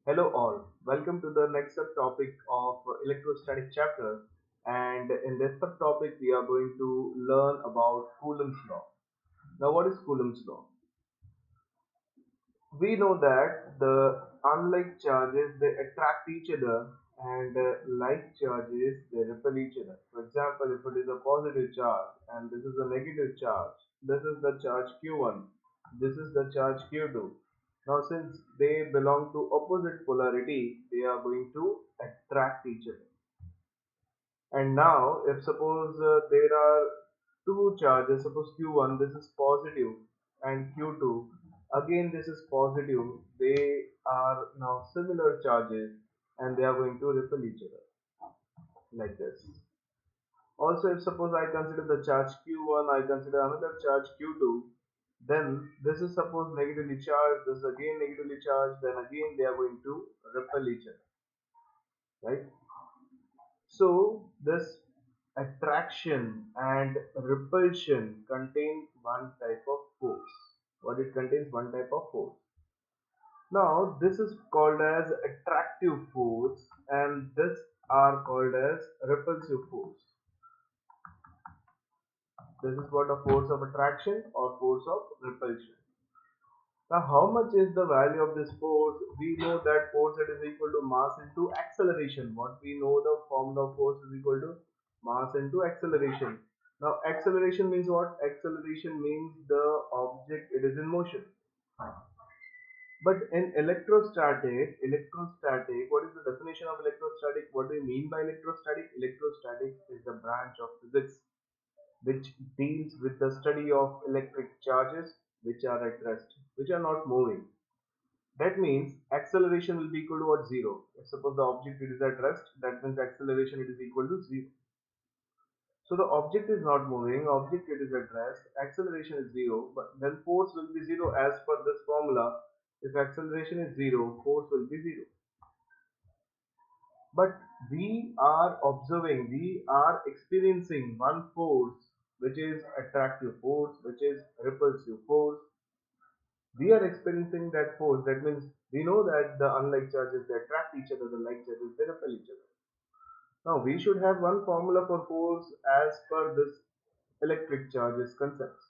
Hello all, welcome to the next subtopic of electrostatic chapter, and in this subtopic we are going to learn about Coulomb's law. Now what is Coulomb's law? We know that the unlike charges they attract each other and like charges they repel each other. For example, if it is a positive charge and this is a negative charge, this is the charge Q1, this is the charge Q2. Now since they belong to opposite polarity, they are going to attract each other. And now if suppose there are two charges, suppose Q1 this is positive and Q2 again this is positive, they are now similar charges and they are going to repel each other like this. Also if suppose I consider the charge Q1, I consider another charge Q2, then this is suppose negatively charged, this is again negatively charged, then again they are going to repel each other, right? So this attraction and repulsion contains one type of force. What it contains? One type of force. Now this is called as attractive force and this are called as repulsive force. This is what a force of attraction or force of repulsion. Now how much is the value of this force? We know that force that is equal to mass into acceleration. What we know, the formula of force is equal to mass into acceleration. Now acceleration means what? Acceleration means the object it is in motion. But in electrostatic, what is the definition of electrostatic? What do you mean by electrostatic? Electrostatic is the branch of physics which deals with the study of electric charges which are at rest, which are not moving. That means acceleration will be equal to what? Zero. If suppose the object it is at rest, that means acceleration it is equal to zero. So the object is not moving, object it is at rest, acceleration is zero, but then force will be zero as per this formula. If acceleration is zero, force will be zero. But we are observing, we are experiencing one force which is attractive force, which is repulsive force. We are experiencing that force. That means we know that the unlike charges they attract each other, the like charges they repel each other. Now we should have one formula for force as per this electric charges concepts.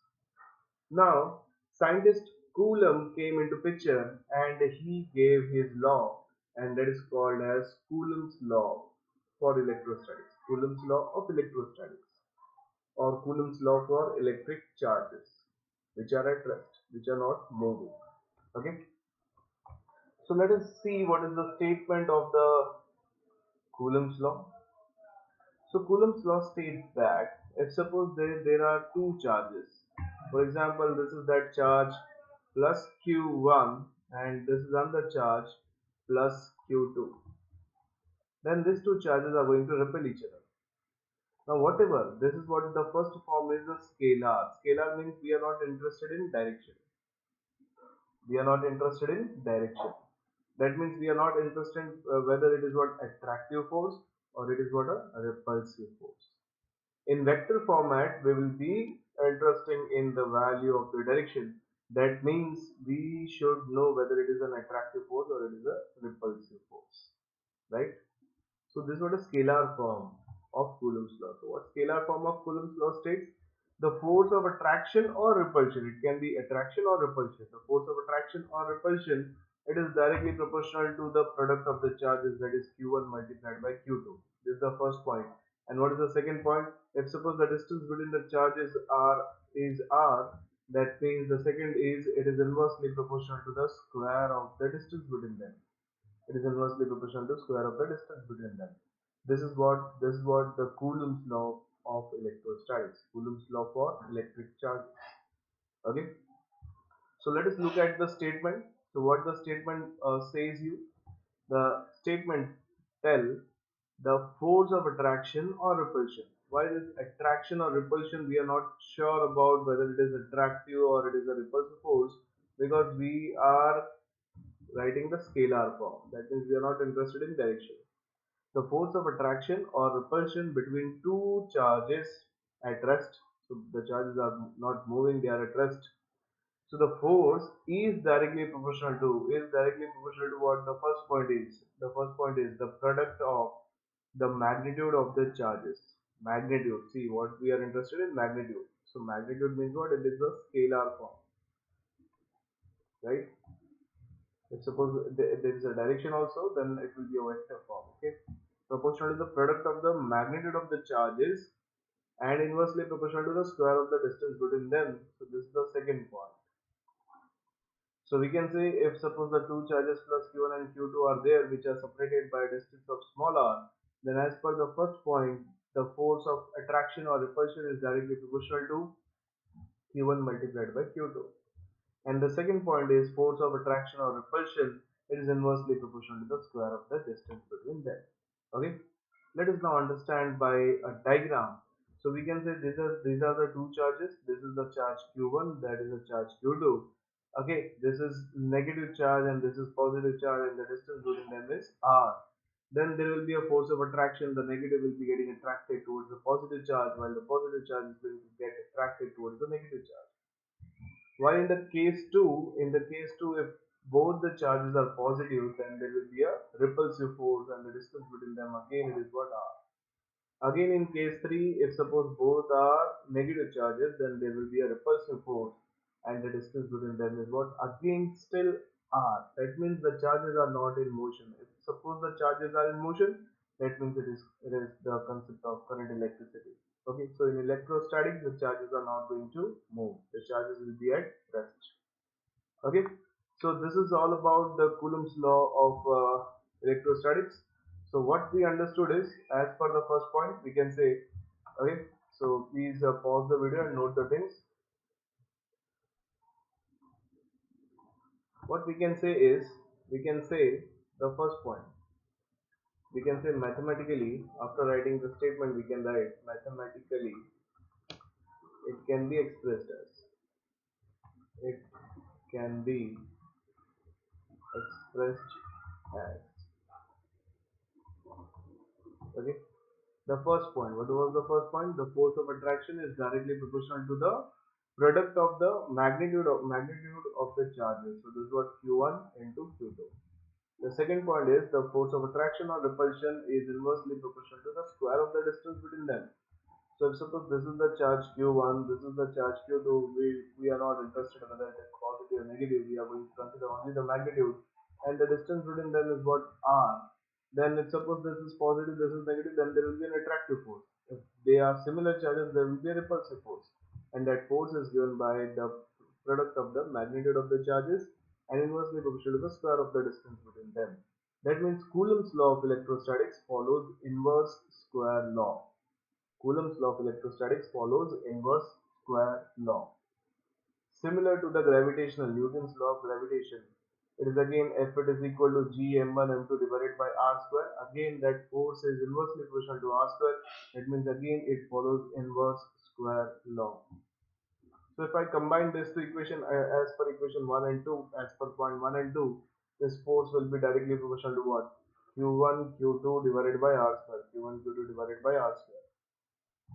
Now scientist Coulomb came into picture and he gave his law, and that is called as Coulomb's law for electrostatics. Coulomb's law of electrostatics or Coulomb's law for electric charges which are at rest, which are not moving. Okay. So let us see what is the statement of the Coulomb's law. So Coulomb's law states that if suppose there are two charges, for example, this is that charge plus Q1 and this is another charge plus Q2, then these two charges are going to repel each other. Now whatever, this is what the first form is, the scalar. Scalar means we are not interested in direction. We are not interested in direction. That means we are not interested in whether it is what attractive force or it is what a repulsive force. In vector format, we will be interested in the value of the direction. That means we should know whether it is an attractive force or it is a repulsive force, right? So this was a scalar form of Coulomb's law. So what scalar form of Coulomb's law states? The force of attraction or repulsion. It can be attraction or repulsion. The force of attraction or repulsion, it is directly proportional to the product of the charges, that is Q1 multiplied by Q2. This is the first point. And what is the second point? If suppose the distance between the charges is r, that means the second is it is inversely proportional to the square of the distance between them. It is inversely proportional to square of the distance between them. This is what the Coulomb's law of electrostatics. Coulomb's law for electric charges. Okay. So let us look at the statement. So what the statement says you? The statement tell the force of attraction or repulsion. Why is attraction or repulsion? We are not sure about whether it is attractive or it is a repulsive force because we are writing the scalar form. That means we are not interested in direction. The force of attraction or repulsion between two charges at rest. So the charges are not moving, they are at rest. So the force is directly proportional to what the first point is. The first point is the product of the magnitude of the charges. Magnitude. See what we are interested in magnitude. So magnitude means what? It is a scalar form, right? If suppose there is a direction also, then it will be a vector form. Okay. Proportional to the product of the magnitude of the charges and inversely proportional to the square of the distance between them. So this is the second point. So we can say if suppose the two charges plus q1 and q2 are there which are separated by a distance of small r, then as per the first point, the force of attraction or repulsion is directly proportional to q1 multiplied by q2. And the second point is force of attraction or repulsion, it is inversely proportional to the square of the distance between them. Okay, let us now understand by a diagram. So we can say these are the two charges. This is the charge q1, that is the charge q2. Okay, this is negative charge and this is positive charge, and the distance between them is r. Then there will be a force of attraction. The negative will be getting attracted towards the positive charge, while the positive charge is going to get attracted towards the negative charge. While in the case two, if both the charges are positive, then there will be a repulsive force, and the distance between them again it is what r. Again, in case 3, if suppose both are negative charges, then there will be a repulsive force, and the distance between them is what? Again, still r. That means the charges are not in motion. If suppose the charges are in motion, that means it is the concept of current electricity. Okay, so in electrostatics, the charges are not going to move. The charges will be at rest. Okay, so this is all about the Coulomb's law of electrostatics. So what we understood is, as per the first point, we can say, okay, so please pause the video and note the things. What we can say is, we can say the first point, we can say mathematically, after writing the statement, we can write mathematically, it can be expressed as, it can be expressed as, okay. The first point, what was the first point? The force of attraction is directly proportional to the product of the magnitude of the charges. So this is what q1 into q2. The second point is the force of attraction or repulsion is inversely proportional to the square of the distance between them. So if suppose this is the charge q1, this is the charge q2, we are not interested in whether it is positive or negative, we are going to consider only the magnitude, and the distance between them is what? R. Then if suppose this is positive, this is negative, then there will be an attractive force. If they are similar charges, there will be a repulsive force. And that force is given by the product of the magnitude of the charges and inversely proportional to the square of the distance between them. That means Coulomb's law of electrostatics follows inverse square law. Coulomb's law of electrostatics follows inverse square law. Similar to the gravitational, Newton's law of gravitation, it is again F it is equal to G m1 m2 divided by r square. Again that force is inversely proportional to r square. That means again it follows inverse square law. So if I combine this to equation as per equation 1 and 2, as per point 1 and 2, this force will be directly proportional to what? Q1 Q2 divided by r square. Q1 Q2 divided by r square.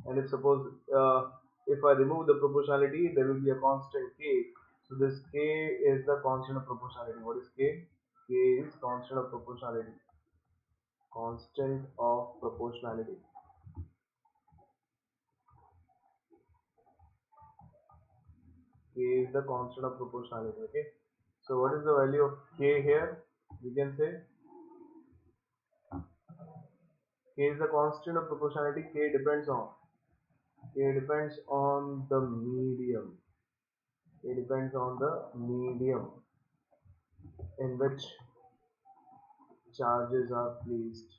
And if suppose if I remove the proportionality, there will be a constant k. So this k is the constant of proportionality. What is k? K is constant of proportionality. Constant of proportionality. K is the constant of proportionality. Okay. So what is the value of k here? We can say k is the constant of proportionality. K depends on the medium. K depends on the medium in which charges are placed,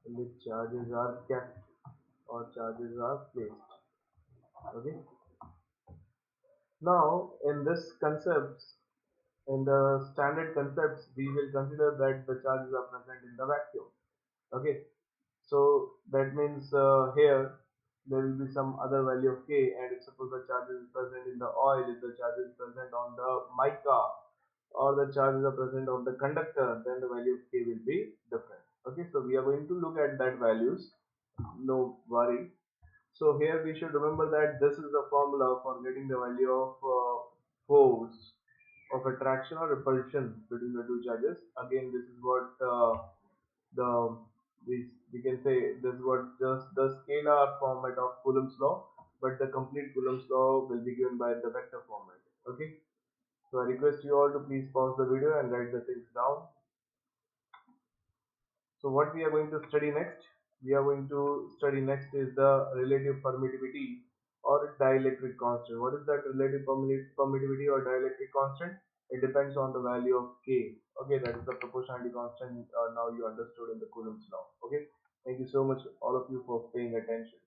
in which charges are kept or charges are placed. Okay. Now in this concepts, in the standard concepts, we will consider that the charges are present in the vacuum. Okay. So that means here there will be some other value of k, and if suppose the charge is present in the oil, if the charge is present on the mica, or the charges are present on the conductor, then the value of k will be different. Okay, so we are going to look at that values, no worry. So here we should remember that this is the formula for getting the value of force of attraction or repulsion between the two charges. Again, this is what the we can say this is what just the scalar format of Coulomb's law, but the complete Coulomb's law will be given by the vector format. Okay, so I request you all to please pause the video and write the things down. So what we are going to study next? We are going to study next is the relative permittivity or dielectric constant. What is that relative permittivity or dielectric constant? It depends on the value of K. Okay, that is the proportionality constant. Now you understood in the Coulomb's law. Okay, thank you so much all of you for paying attention.